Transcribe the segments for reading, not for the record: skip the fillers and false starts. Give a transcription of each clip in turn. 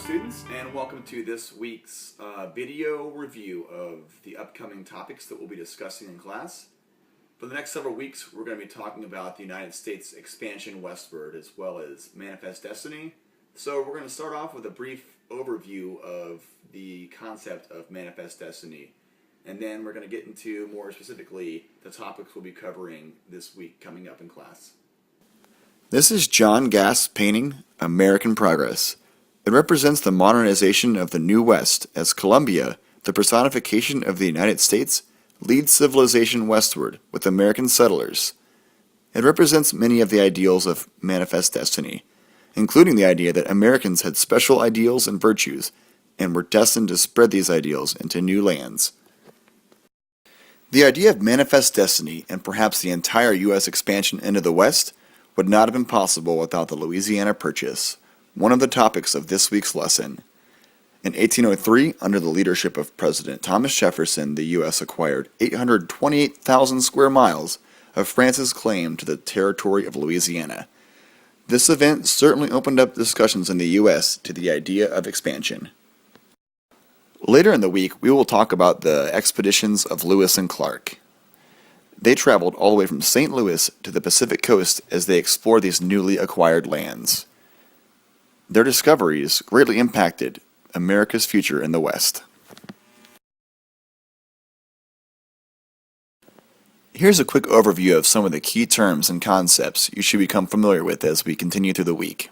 students, and welcome to this week's video review of the upcoming topics that we'll be discussing in class. For the next several weeks, we're going to be talking about the United States expansion westward as well as manifest destiny. So we're going to start off with a brief overview of the concept of manifest destiny, and then we're going to get into more specifically the topics we'll be covering this week coming up in class. This is John Gass' painting, American Progress. It represents the modernization of the New West as Columbia, the personification of the United States, leads civilization westward with American settlers. It represents many of the ideals of manifest destiny, including the idea that Americans had special ideals and virtues and were destined to spread these ideals into new lands. The idea of manifest destiny and perhaps the entire U.S. expansion into the West would not have been possible without the Louisiana Purchase, one of the topics of this week's lesson. In 1803, under the leadership of President Thomas Jefferson, the U.S. acquired 828,000 square miles of France's claim to the territory of Louisiana. This event certainly opened up discussions in the U.S. to the idea of expansion. Later in the week, we will talk about the expeditions of Lewis and Clark. They traveled all the way from St. Louis to the Pacific coast as they explored these newly acquired lands. Their discoveries greatly impacted America's future in the West. Here's a quick overview of some of the key terms and concepts you should become familiar with as we continue through the week.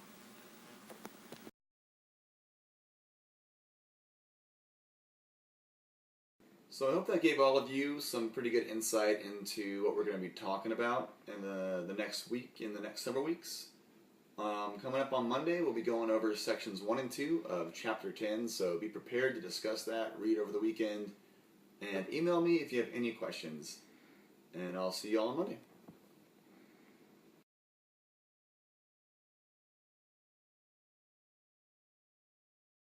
So I hope that gave all of you some pretty good insight into what we're going to be talking about in the next week, in the next several weeks. Coming up on Monday, we'll be going over sections 1 and 2 of chapter 10, so be prepared to discuss that, read over the weekend, and email me if you have any questions. And I'll see you all on Monday.